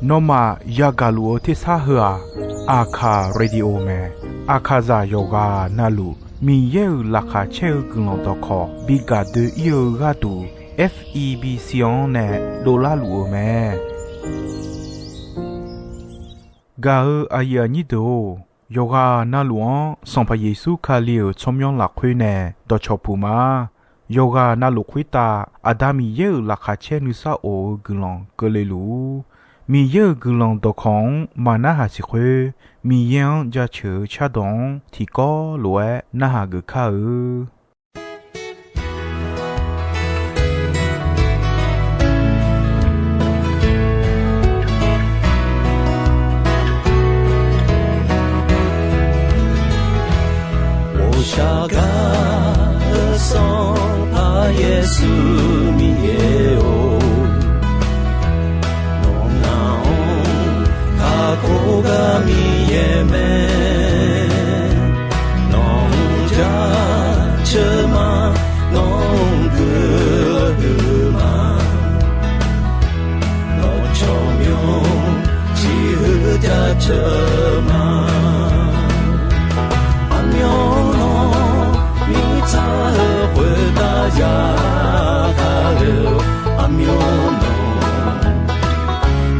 นอมายากาลูที่ซาหัวอาคาเรดิโอเมอาคาซาโยกานาลูมีเยอลักาเชลกุลตอคอบิกาเดเยกาตู FEB ซิออนเนโดลาลูเมกาอายานิโดโยกานาลวงสัมพเยซูคาเลียวชมยองหลักคุยเนดอชอปูมาโยกานาลุคุยตาอาดามีเยอลักาเชนุซาโอกุลองกเลลูมีเยอะกุลองตอของมานาหาสิคุมียังจะเชื่อชาดงที่ก็ลวยนาหากข้า下个送他耶稣米耶哦，侬那哦，他苦个米耶咩，侬家车马，侬个马，侬巧妙，只和家车马，阿妙。他回答呀，他了阿苗诺，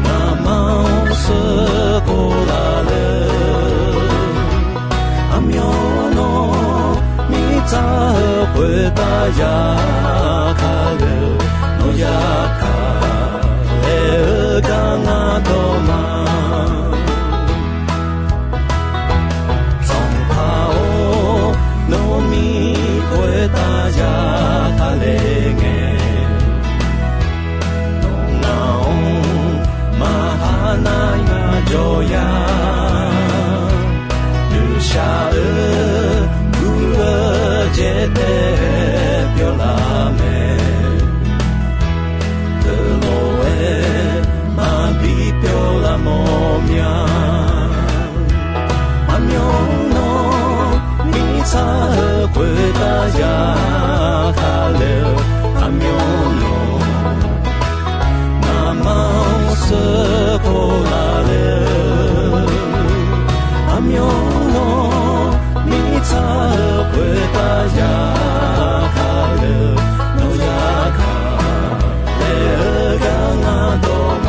那毛色过来了，阿苗诺，你咋回答呀，他了诺呀卡了刚阿多嘛。大家他嘞个，东南马哈那呀着呀，留下了古了节的表拉美，德罗诶马比表拉莫苗，阿苗诺你咋？回答呀，他了阿苗诺，那毛色过来了，阿苗诺，你咋回答呀，他了诺呀卡了刚阿多嘛。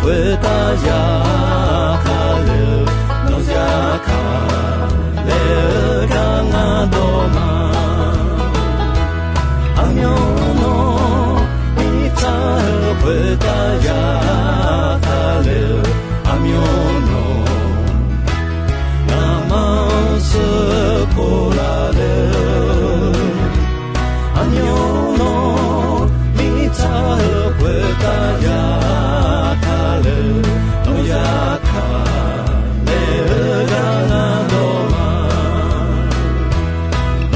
回答呀，卡了，诺呀卡了，刚阿多嘛，阿苗诺，你咋回答呀，卡了，阿苗诺，那毛色过来了，阿苗诺，你咋回答呀？诺亚卡雷尔嘎那多玛，诺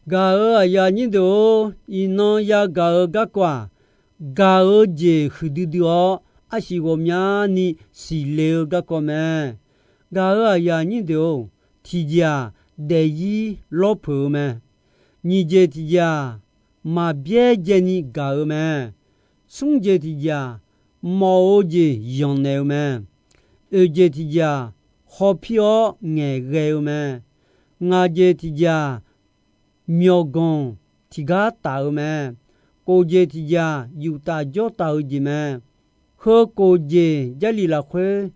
嘎尔呀你都一弄呀嘎尔嘎瓜，嘎尔节很多的阿是我们你是了嘎个咩？嘎尔呀你都提家得一老婆咩？你这提家嘛别见你嘎尔咩？送这提家毛这养牛咩？这提家好票爱牛咩？我这提家苗工提个大咩？我这提家有大脚大的咩？和国家家里来会，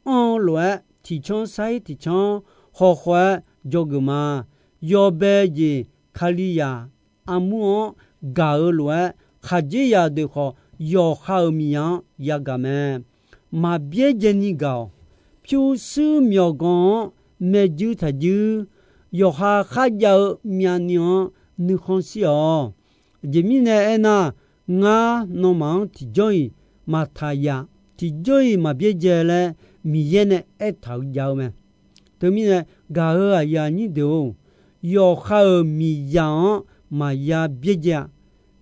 乱提倡晒提倡，好坏这个嘛，要白的卡里亚阿姆嘎尔乱，哈这样的话要好米样也个么，嘛别着你搞，就是苗工没就他就，要哈要面娘你看笑，这米呢那我农忙提倡。mà thay ya thì chơi mà biết giờ là mi ye này ít tháo giàu mà, từ mi này gà ở ya như đâu, yo khao mi ya mà ya biết giờ,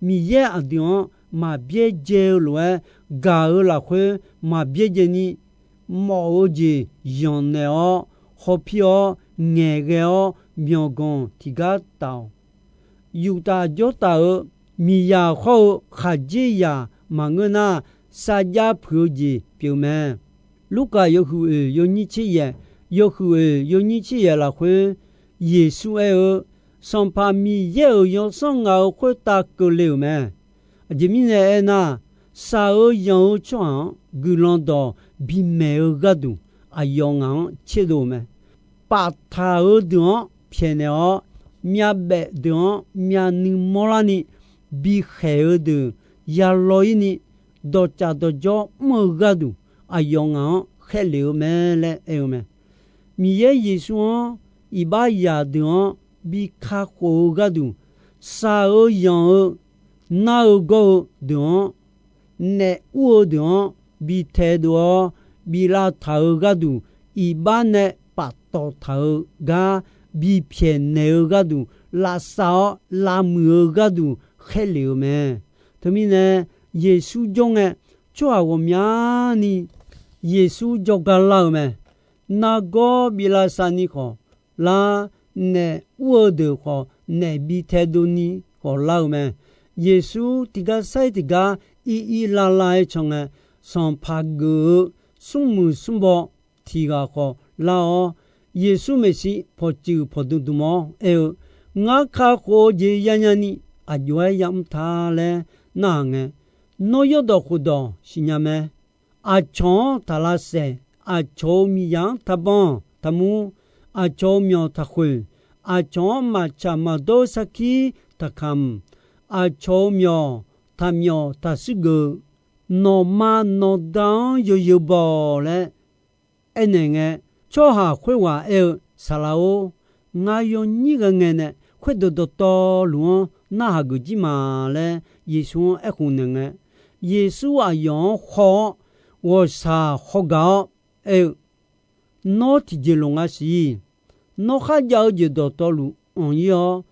mi ye ở đó mà biết giờ rồi gà ở là khơi mà biết giờ ni mò gì yong này ó, hộp yo nghe cái ó miêu con thì gà tàu, yêu ta gió tàu mi ya khao khá gì ya mà người na sa gia phù gì biểu mẹ lúc cả yêu hữu yêu như chi ya yêu hữu yêu như chi ya là khơi Giêsu ở song pa mi yêu yêu song ngao khơi ta cơ liu mẹ chỉ mi này na sa ở yêu chọn gu long đó bị mẹ ở gadu à yêu ngang chế độ mẹ ba ta ở đó phiền ở mía bẹ đó mía ni molani bị khé ở đó ya loi ni do cha do jo mo gadu ayonga kheliu me le eume mi ye Giêsu iba ya do bi kha ko gadu sa o yon na o go do ne o do bi te do bi la tha gadu iba ne pa to tha ga bi phien ne gadu la sa la mu gadu kheliu me to mi ne耶稣中诶，做我们呢，耶稣就个老咩？那个比拉山尼好，那呢我的好，那比太多呢好老咩？耶稣这个赛这个一拉拉从诶，上拍个送木送包提个好老，耶稣没事破酒破肚肚么？我看好这样样呢，啊，就爱养他嘞，那个。no yo do khudo sinyame a chon tala se a cho mi yang tabon tamu a cho myo ta khul a cho ma cha ma do saki takam a cho myo ta sigu no ma no down yo bo le enenge cho ha khwe wa salao nga yo ni ga ngene khwe do to lu na ha gu ji ma le yesu e khu ne耶稣啊，用好，我啥好高，那提起龙啊是，那还要就到道路，on ya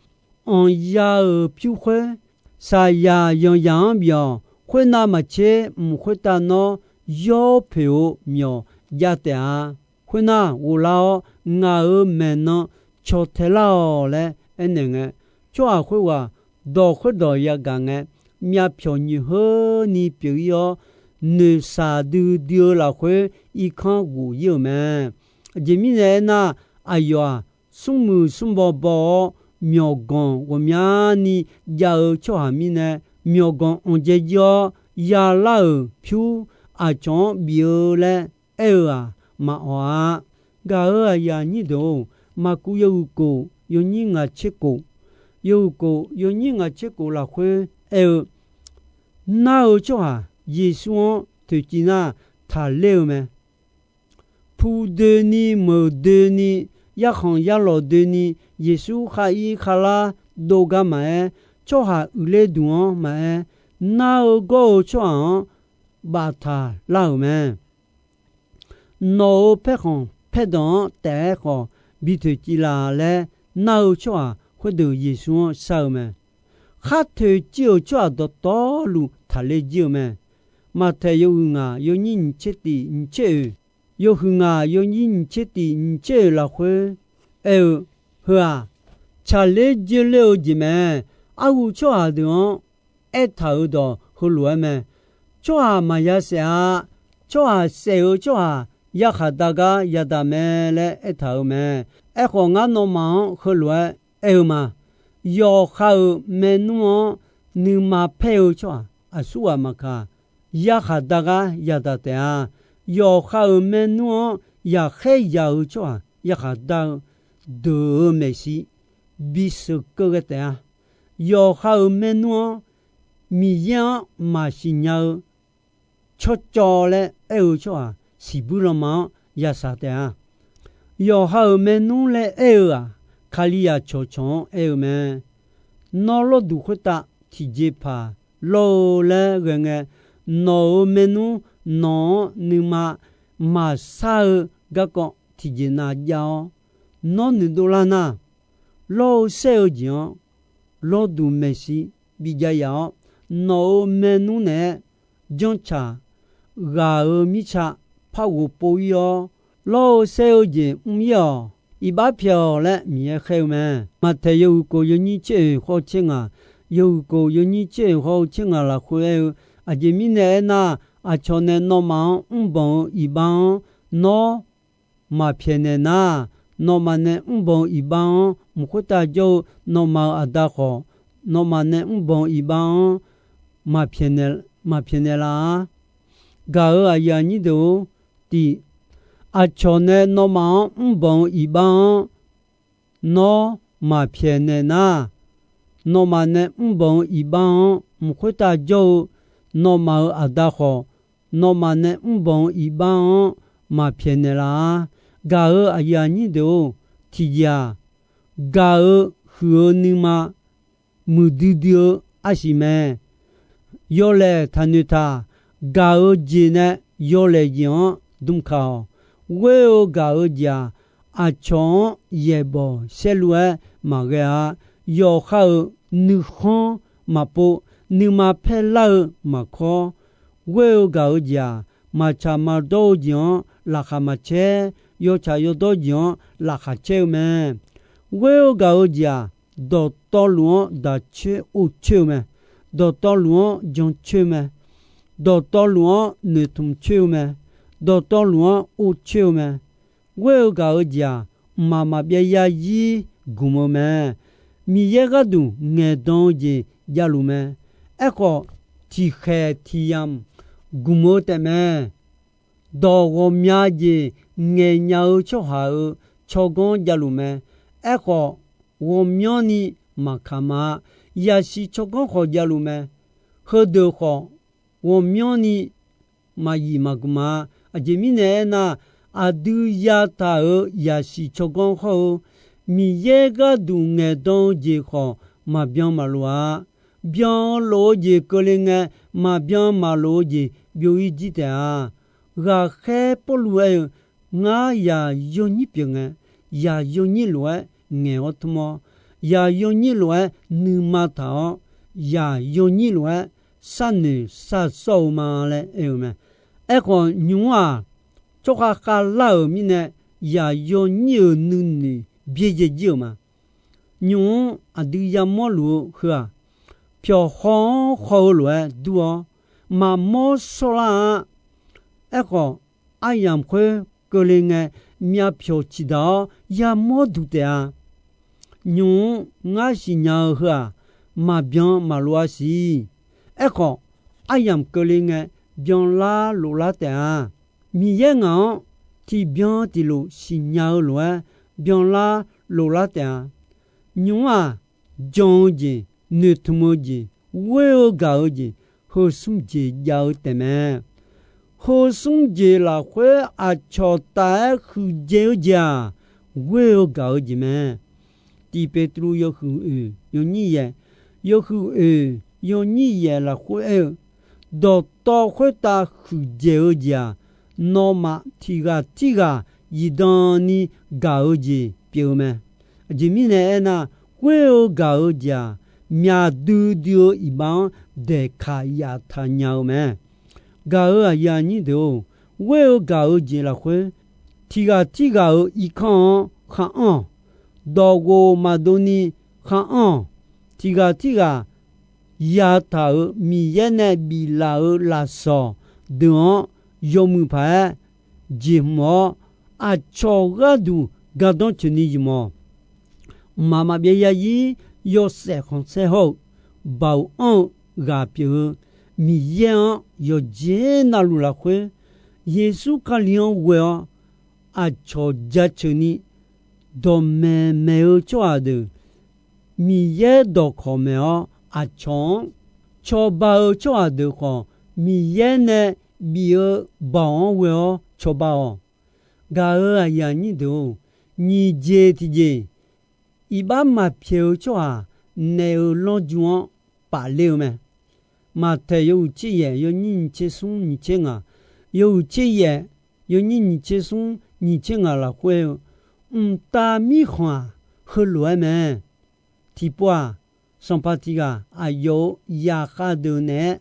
飘灰，啥呀用羊苗，会那么切，唔会打那要票苗呀的啊，会那我老我们呢，瞧太老嘞，那个，就会话到会到呀讲诶。mía phiền như hơ ni biểu yo nữ sa du điều là khơi y khang gu yêu mà chỉ mi này na ayo sung mu sung bo bo miao gong wo mía ni ya cho hà mi này miao gong on je yo ya la phiu a chong biểu le mà hoa ga ya ni do mà ku yêu cô yo ni nga che cô yo ni nga che cô là khơi nào cho à Giêsu tự chỉ na thà leo mà pu de ni mờ de ni ya khong ya lo de ni Giêsu khai khala doga mà cho hà ule duo mà nào go cho ba thà lao mà no pe khong pe don te kho bi tự chỉ là le nào cho à 或者耶稣少们，哈头就抓到道路他来救们，马太有啊有人切的你切，有啊有人切的你切了会，呵啊，查来就了解们，啊有抓的，头的和罗们，抓嘛也是啊，抓谁抓？ya khadaga ya damele etaume e khonga no ma khulwa euma yo khau menu ni ma pheu chwa asua maka ya khadaga ya datea yo khau menu ya khe ya chwa ya khada de mesi bisu kogetea yo khau menu mi ya ma sinya chochole eu chwa si bu lo ma ya sa te a yo ha me nu le e a khalia cho chon e me no lo du khota ti je pa lo le nge no me nu no ni ma sa ga ko ti je na ya no ni do la na lo se o ji lo du me si bi ja ya no me nu ne jon cha ga mi cha怕我不要，老少爷唔要，一把票来面后面，马太有个有你这好听啊，有个有你这好听啊啦，会啊这明年呐，啊去年那忙帮一帮那马片的呐，那么呢帮一帮，唔会大就那么啊大好，那么呢帮一帮马片的啦，搞啊呀你都。di a chone no ma bon iban no ma piene na no ma ne bon iban mkhota jo no ma adaho no ma ne bon iban ma piene la ga aya ni do ti ya ga hu ni ma mudidio asime yole tanuta ga ji ne yole yon Dum kao, weo gao dia, a chon yebo, selue magea, yo hao nu hon mapo, nu ma pe lao ma ko, weo gao dia, ma cha ma do jion, la ha ma che, yo cha yo do jion, la ha che me, weo gao dia, do to luon da che u che me, do to luon jion che me, do to luon ne tum che me. Do to luan o cheu me we ga dia mama bia ya yi gumo me mi ye ga du nge don je jalu me e ko ti khe ti yam gumo te me do go mya je nge nya cho ha cho gon jalu me e ko wo myo ni makama ya si cho gon ho jalu me ho de ko wo myo ni ma yi magma ajemine na adu ya ta ya si chogon ho mi ye ga du nge don je ho ma bian ma lwa bian lo je ko le nge ma bian ma lo je bio yi ji ta ga khe po lu e nga ya yo ni pi nge ya yo ni lo nge otmo ya yo ni lo nu ma ta ya yo ni lo sa ne sa so ma le e me e ko nyua choka ka lao mi ne ya yo nyu nu ni bie je ji ma nyu adu ya mo lu ha pyo hon ho lu du ma mo so la e ko ayam kwe ko le nge mya pyo chi da ya mo du te a nyu nga si nya ha ma bien ma lo si e ko ayam ko le nge bien la lo la te a mi ye nga ti bien ti lo si nya lo bien la lo la te a nyu a jong ji ne tumo ji we o ga o ji ho sum ji ya o te me ho sum ji la hwe a cho ta khu je ja we o ga o ji me ti petru yo hu yo ni ye yo hu yo ni ye la hwe do to hwe ta khu je o ja no ma tiga yi don ni ga o ji pyo me ji mi ne na 会有搞家面对着一帮的卡亚他娘们，搞啊呀你都会有搞家了会，提个一看看到过马多尼看提个呀他米耶呢比拉拉索的有木牌节目啊超个都搞到去你么妈妈别呀伊有些红些好保安个表米耶有接那路了会耶稣看领我啊超加去你都没有做的米耶都可没有啊穷超包做的话米耶呢比保安我超包噶啊呀你都你接的接一般嘛票做没有老庄把六咩嘛他有这也有你接送你这啊有这也有你接送你这啊了会大米花和乱咩提波上巴提个有亚哈的呢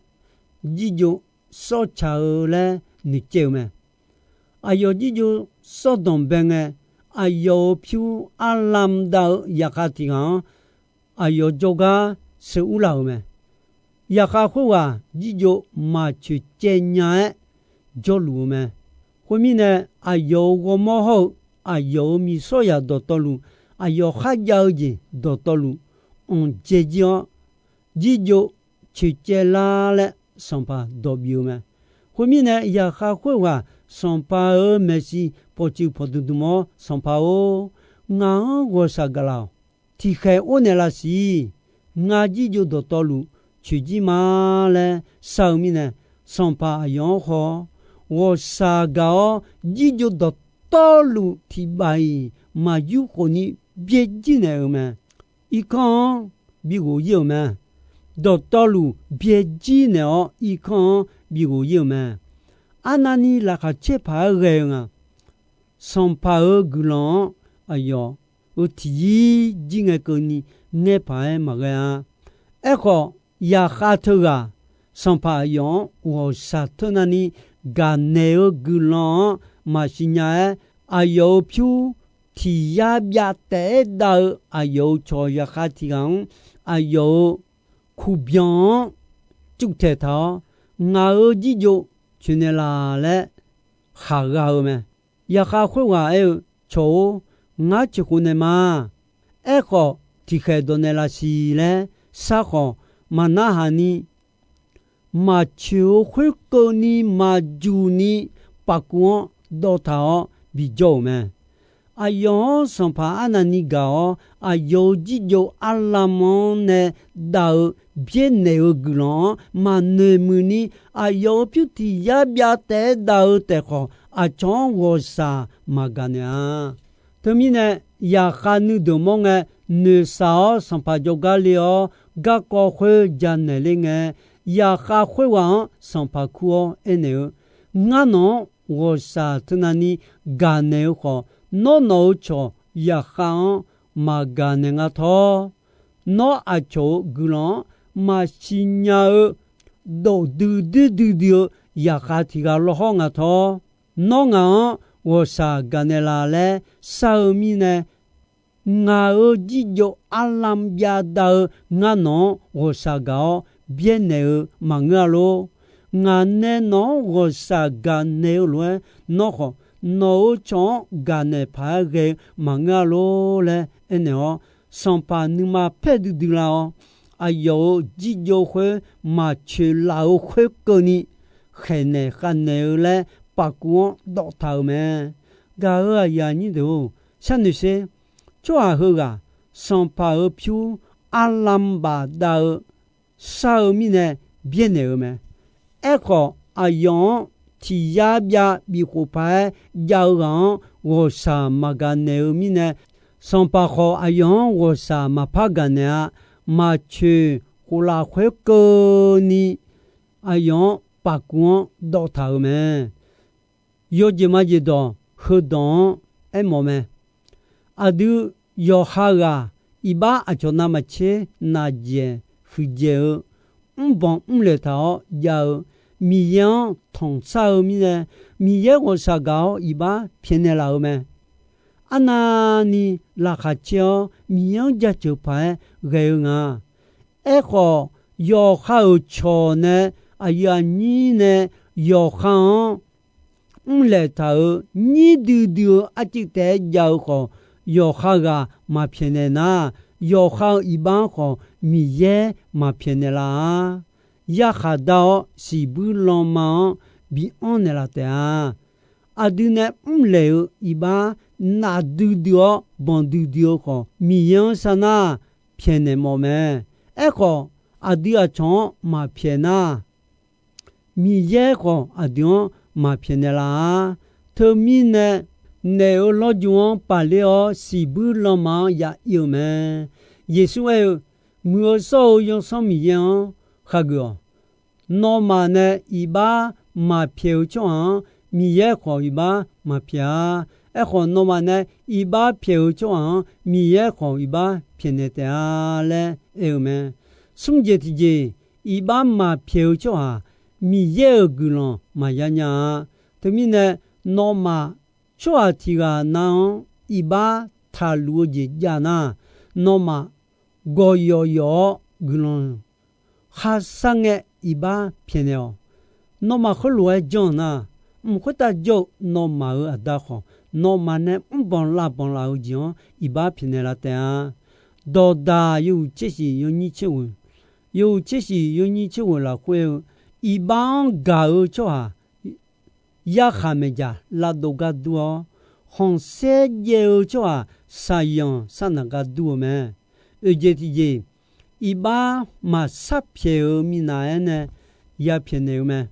你就少炒了你叫咩有你就少动病的有票阿兰到亚哈提个有做个是乌老咩亚哈会你就嘛去见人做路咩后面呢有我么好有米所要到路有哈要的到路姐姐你就去接拉了上巴到表咩后面呢亚哈会上巴没事跑的么上巴我啥个了提开我那拉西你就到路去几嘛了上面呢上巴养好我啥个你就到路提白嘛有可你别进来咩一看比我有咩到路别进来一看比我有咩那你那个切牌个上牌个人我提进来个你那牌嘛个个呀哈头个上牌用我啥头那你干那个人嘛是伢有票提呀呀得到有做呀哈提讲有苦病就这套我记就去那啦嘞哈个咩呀哈会做我就可能嘛个提开到那啦是嘞啥个嘛那哈你嘛就会过你嘛就你把光到头比较咩有上巴那你搞有几有阿拉蒙呢到别那个人嘛那么你有标题呀别得到的话讲我啥嘛干呀对面呢呀哈你都梦你啥上巴就搞了个个会家那里呀哈会往上巴哭呢我啥在那里干那个no cho ya khan ma gane nga tho no a cho gulan ma sinya do du ya kha ti ga lo nga tho no nga wo sa gane la le sa mi ne nga ji jo alam bia da nga no wo sa ga bien ne ma nga lo nga ne no wo sa gane lo no ho no chon gane pa ge manga lo le ene sans pas nous ma pe du la ayo ji yo hwe ma che la hwe ko ni khene khane le pa ku do ta me ga ya ni do san ni se cho a ho ga sans pas piu alam ba da sa mi ne bien ne me e ko ayon ti ya bia bi ko pa ya ran wo sa ma ga ne mi ne sans pas ko ayon wo sa ma pa ga ne ma che ko la khwe ko ni ayon pa ku do ta me yo je ma je do ho don e mo me adu yo ha ga 一把阿乔那么切那件回家，帮来头要米样同烧米呢，米也我烧高一把偏的老么？阿那你拉下叫米样家就派个啊？哎个要好瞧呢？哎呀你呢？要好。来头你丢阿只得要好要好个嘛偏的呐，要好一般好米也嘛偏的啦，也下到是不浪漫比安的啦的啊，阿对呢来一般那丢帮丢好米样啥呐偏的么么，哎个阿对阿唱嘛偏呐，米也好阿对。嘛偏的啦，特米呢，你有老庄把了西部浪漫也有么？耶稣哎，没少用什么样？那个，那么呢，一把嘛票装，米也好一把嘛票，哎好那么呢，一把票装，米也好一把偏的的嘞，有么？送节的节，一把嘛票装。米也个咯，嘛呀呀，对面呢，那么做题个那一把他路的呀那，那么个个咯，还上个一把偏了，那么好路讲那，会打叫那么个打好，那么呢，帮拉讲一把偏了的啊，到达有这些有你去问，有这些有你去问了会。一般搞做啊，也还没家拉多个多，红色有做啊，啥样啥那个多么？而且的，一般嘛啥票米那呢，也偏的么？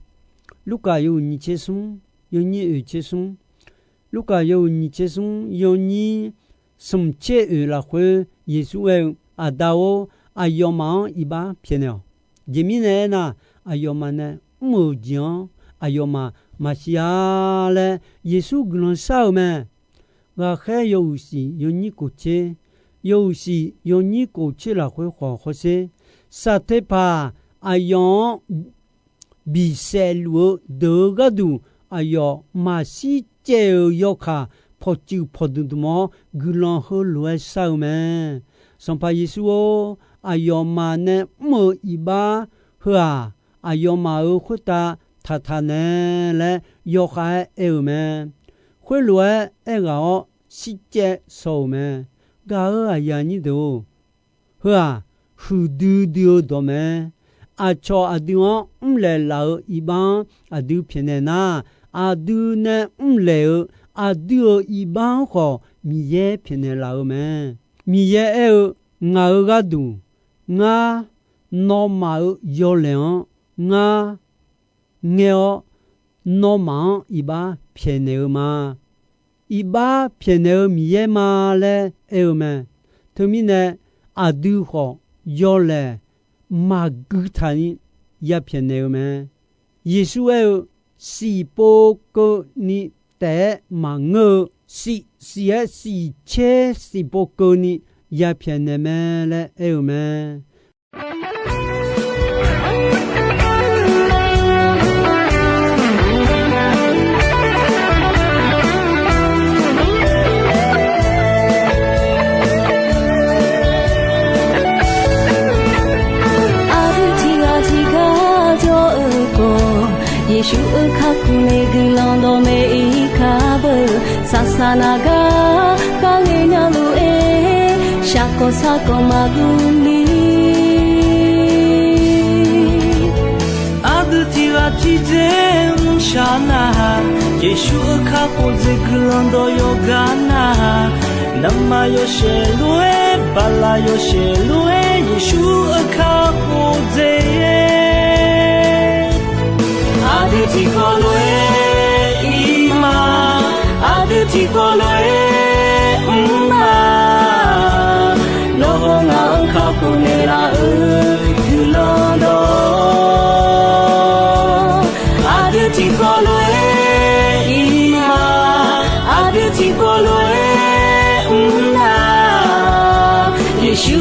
如果有你接送，有你接送，如果有你接送，有你什么接了会，也是为阿达哦，阿要忙一般偏了，人民呢那。哎呦嘛呢，没讲，哎呦嘛是啊嘞，耶稣可能少嘛，我还有时有你过去，有时有你过去了会好好些，啥特怕，哎呦，比赛路多个多，哎呦嘛是就要卡，跑的么，可能好路少嘛，上怕耶稣哦，哎呦嘛呢，没一把，呵啊。哎呦嘛哦，回答他呢来要还有么？回来哎个世界少么？个哎呀你都，是啊，好丢多么？啊瞧啊对啊，来老一般啊丢偏的呐，啊丢呢来啊丢一般好，米也偏的老么？米也哎我个多，我那么有量。我那么一把偏牛嘛，一把偏牛米也嘛嘞，有么？他们呢阿都好要嘞，马古他呢也偏牛么？耶稣有是不过你得嘛我是切是不过你也偏牛么嘞，有么？耶稣卡库内格朗多梅卡布萨萨那嘎卡内那路诶，夏克萨克马古里。阿德提拉提真沙那，耶稣卡库内格朗多有嘎那，那么有些路诶，巴拉有些路诶，耶稣卡库内。阿德提过来伊玛，阿德提过来玛，罗红昂卡库内拉格朗多，阿德提过来伊玛，阿德提过来玛，耶稣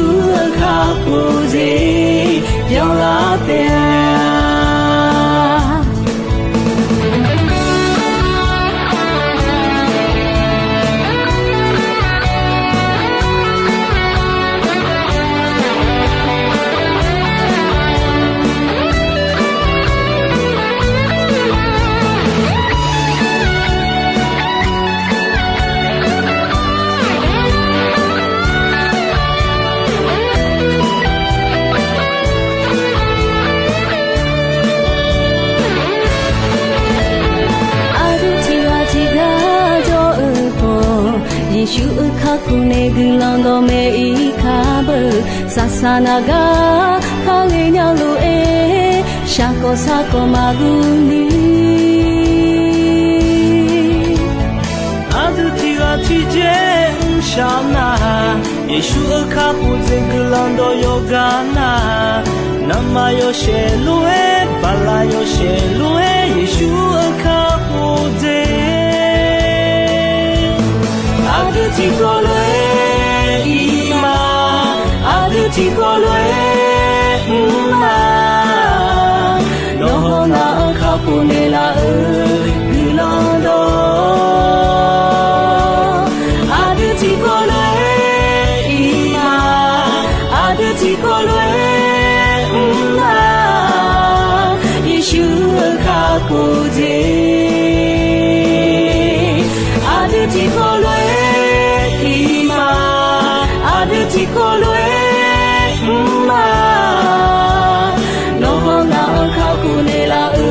耶稣卡库内格朗多梅伊卡布萨萨那嘎卡给鸟路诶，沙果沙果马古尼。阿杜提阿提杰小那，耶稣卡布这个朗多有嘎那，那么有些路诶，巴拉有些路诶，耶稣卡布这。阿德提过来伊玛，阿德提过来玛，罗hồ那卡布内拉格朗多，阿德提过来伊玛，阿德提过来玛，耶稣卡布这，阿德提过来。Ti ko lue ma no ho na kha ku ne la du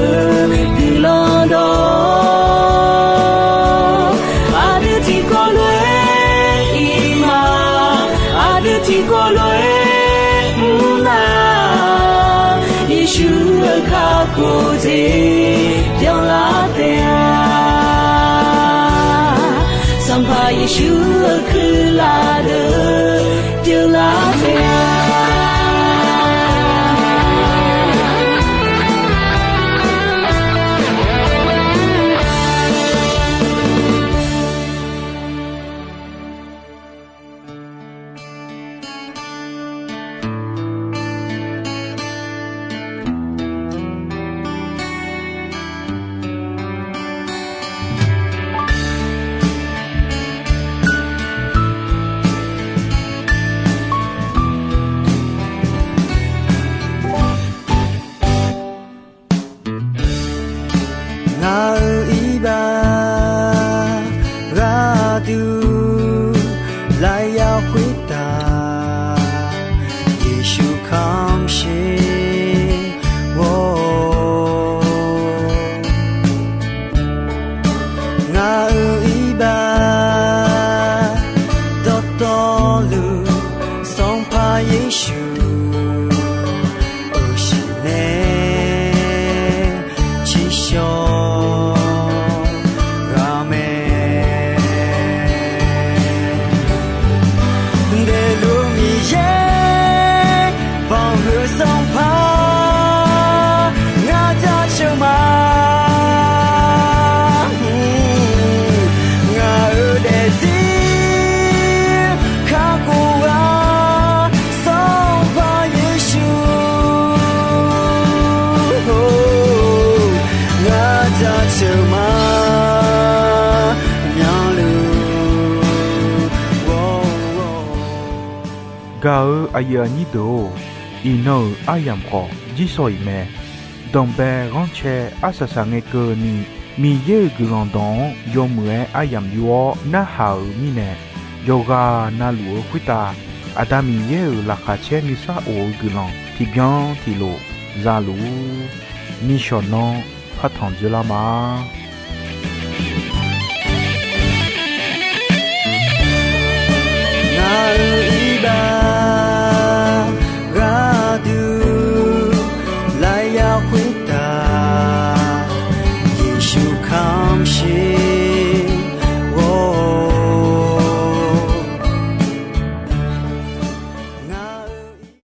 lo do ade ti ko lue ma ade ti ko lue ma Yeshu kha ku je pyong la te sampa Yeshu khu la de still laughing. กาอายานิโดอีโนอายามขอจิสอยเมดองเบรอนเชอาสสังเอเกนีมีเยกรอนดองยอมเออายามยัวนาหามีเนโยกานาลัวคุตาอาดามีเยลาคาเชมิซาโอกรอนที่บยอนที่โลซาลูนิชอนนพัทันเจลามา